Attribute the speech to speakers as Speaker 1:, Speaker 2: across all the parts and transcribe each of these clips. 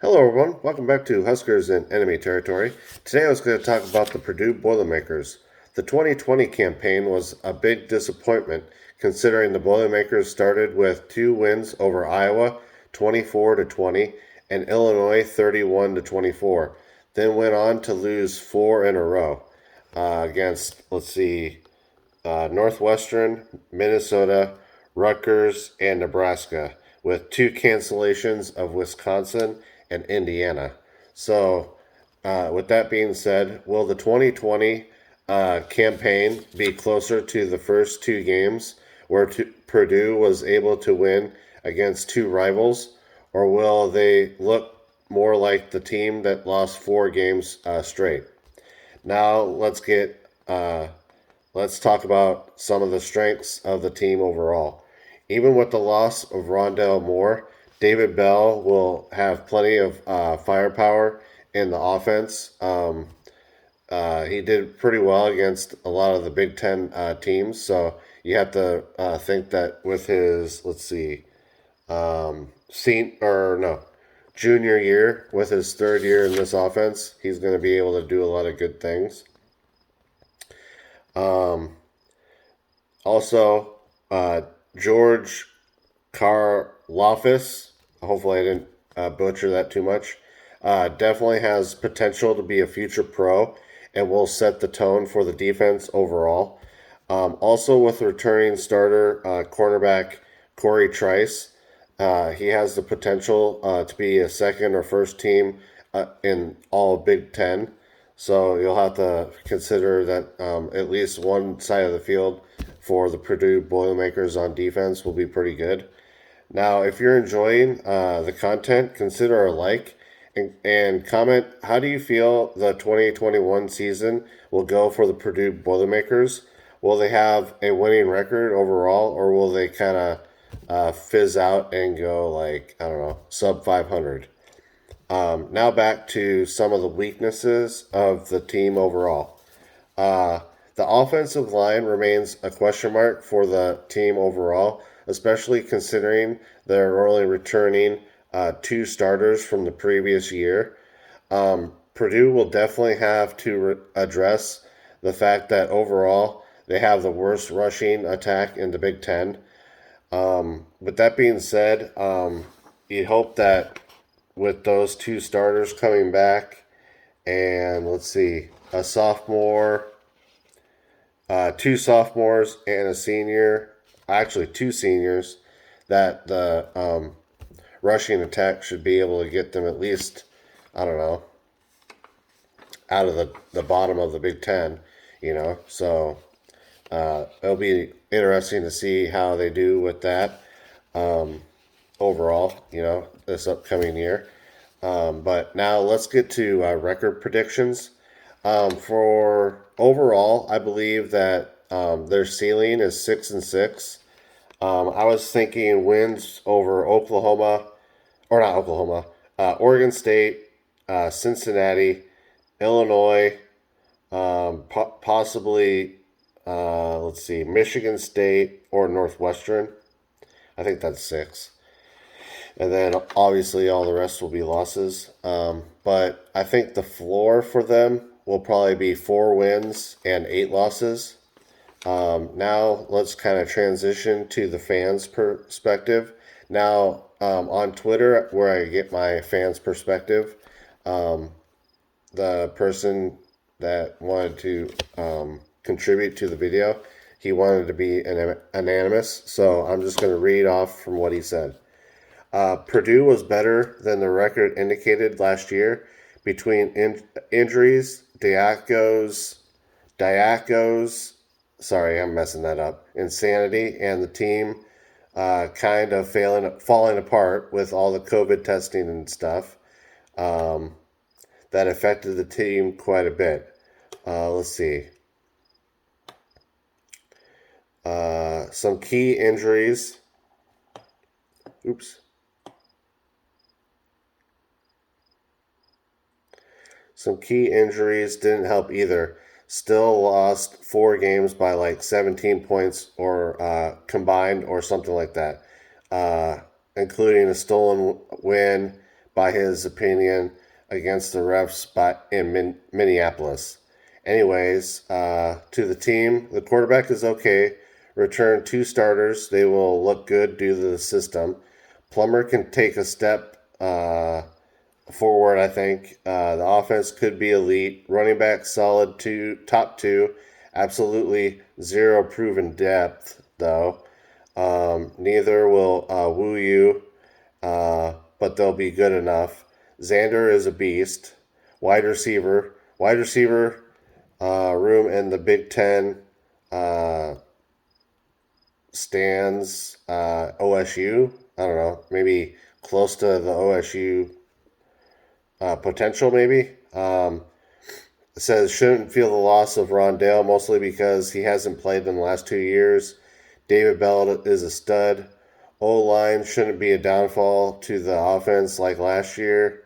Speaker 1: Hello, everyone. Welcome back to Huskers in Enemy Territory. Today I was going to talk about the Purdue Boilermakers. The 2020 campaign was a big disappointment considering the Boilermakers started with two wins over Iowa, 24-20, and Illinois, 31-24. Then went on to lose four in a row against, Northwestern, Minnesota, Rutgers, and Nebraska, with two cancellations of Wisconsin and Indiana. So, with that being said, will the 2020 campaign be closer to the first two games where Purdue was able to win against two rivals, or will they look more like the team that lost four games straight? Now let's talk about some of the strengths of the team overall. Even with the loss of Rondell Moore, David Bell will have plenty of firepower in the offense. He did pretty well against a lot of the Big Ten teams, so you have to think that with his junior year, with his third year in this offense, he's going to be able to do a lot of good things. Um, Also, George Karlaftis, hopefully I didn't butcher that too much, definitely has potential to be a future pro and will set the tone for the defense overall. Also, with returning starter cornerback Corey Trice, he has the potential to be a second or first team in all Big Ten. So you'll have to consider that at least one side of the field for the Purdue Boilermakers on defense will be pretty good. Now, if you're enjoying the content, consider a like and comment. How do you feel the 2021 season will go for the Purdue Boilermakers? Will they have a winning record overall, or will they kind of fizz out and go like, I don't know, sub 500? Now back to some of the weaknesses of the team overall. Uh, the offensive line remains a question mark for the team overall, especially considering they're only returning two starters from the previous year. Purdue will definitely have to address the fact that overall they have the worst rushing attack in the Big Ten. With that being said, you'd hope that with those two starters coming back, and a sophomore, two sophomores, and a senior, actually two seniors, that the rushing attack should be able to get them at least, I don't know, out of the bottom of the Big Ten, you know. So it'll be interesting to see how they do with that overall, this upcoming year. But now let's get to record predictions. For overall, I believe that their ceiling is 6-6. I was thinking wins over Oklahoma, or not Oklahoma, Oregon State, Cincinnati, Illinois, possibly, Michigan State or Northwestern. I think that's six. And then obviously all the rest will be losses. But I think the floor for them will probably be four wins and eight losses. Now let's kind of transition to the fans' perspective. Now on Twitter, where I get my fans' perspective, the person that wanted to contribute to the video, he wanted to be anonymous. So I'm just going to read off from what he said. Purdue was better than the record indicated last year between injuries, Diaco's, sorry, I'm messing that up, insanity, and the team kind of falling apart with all the COVID testing and stuff that affected the team quite a bit. Let's see. Some key injuries. Oops. Some key injuries didn't help either. Still lost four games by like 17 points or combined or something like that, including a stolen win by his opinion against the refs in Minneapolis. Anyways, to the team, the quarterback is okay. Return 2 starters. They will look good due to the system. Plummer can take a step forward, I think. The offense could be elite. Running back solid top two. Absolutely zero proven depth, though. Neither will woo you, but they'll be good enough. Xander is a beast. Wide receiver room in the Big Ten stands OSU. I don't know, maybe close to the OSU potential, maybe. It says shouldn't feel the loss of Rondale, mostly because he hasn't played in the last 2 years. David Bell is a stud. O-line shouldn't be a downfall to the offense like last year.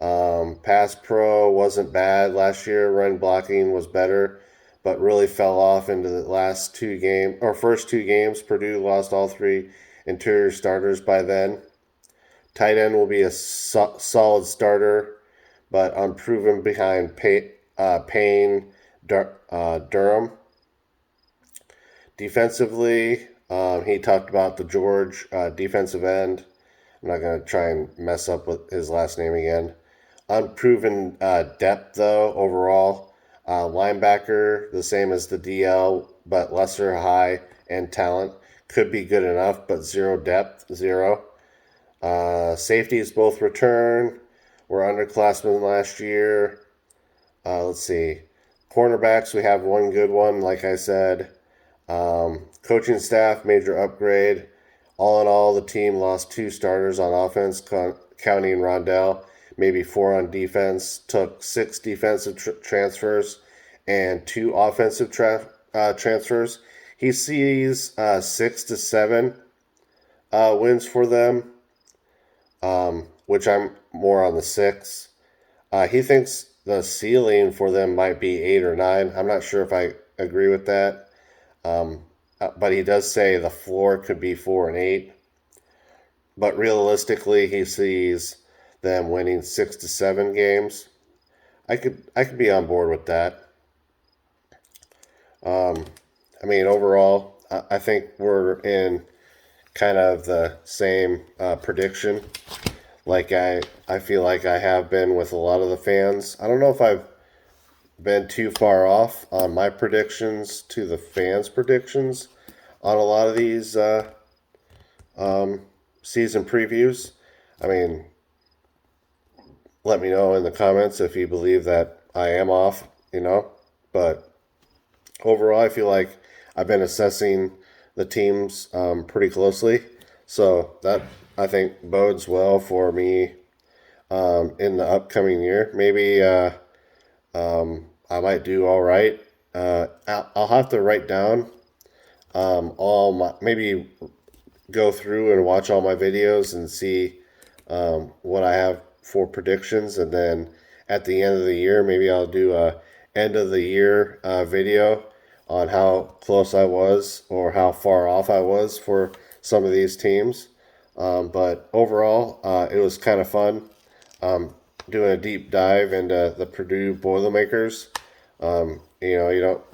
Speaker 1: Pass pro wasn't bad last year. Run blocking was better, but really fell off into the first 2 games. Purdue lost all 3 interior starters by then. Tight end will be a solid starter, but unproven behind Payne Durham. Defensively, he talked about the George defensive end. I'm not going to try and mess up with his last name again. Unproven depth, though, overall. Linebacker, the same as the DL, but lesser high end talent. Could be good enough, but zero depth, zero. Safeties both return. Were underclassmen last year. Let's see. Cornerbacks, we have one good one, like I said. Coaching staff, major upgrade. All in all, the team lost 2 starters on offense, counting Rondell, maybe 4 on defense. Took 6 defensive transfers and 2 offensive transfers. He sees 6 to 7 wins for them, which I'm more on the 6. He thinks the ceiling for them might be 8 or 9. I'm not sure if I agree with that. But he does say the floor could be 4 and 8. But realistically, he sees them winning 6 to 7 games. I could be on board with that. Overall, I think we're in kind of the same prediction. Like I feel like I have been with a lot of the fans. I don't know if I've been too far off on my predictions to the fans' predictions on a lot of these season previews. Let me know in the comments if you believe that I am off, But overall, I feel like I've been assessing the teams pretty closely. So that, I think, bodes well for me in the upcoming year. Maybe I might do all right. I'll have to write down maybe go through and watch all my videos and see what I have for predictions, and then at the end of the year, maybe I'll do a end of the year video on how close I was or how far off I was for some of these teams. But overall, it was kind of fun doing a deep dive into the Purdue Boilermakers. You don't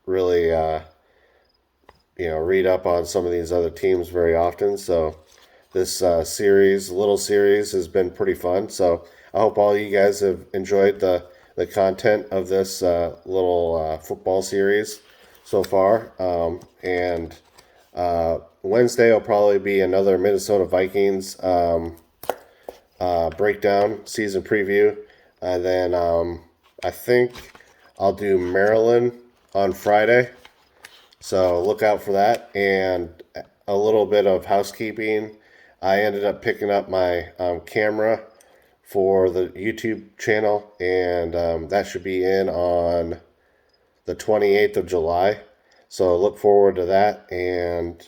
Speaker 1: really, read up on some of these other teams very often. So this little series has been pretty fun. So I hope all you guys have enjoyed the content of this little football series so far. And Wednesday will probably be another Minnesota Vikings breakdown, season preview. And then I think I'll do Maryland on Friday. So look out for that. And a little bit of housekeeping. I ended up picking up my camera for the YouTube channel, and that should be in on the 28th of July. So look forward to that. And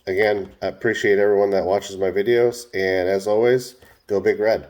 Speaker 1: again, I appreciate everyone that watches my videos. And as always, go Big Red.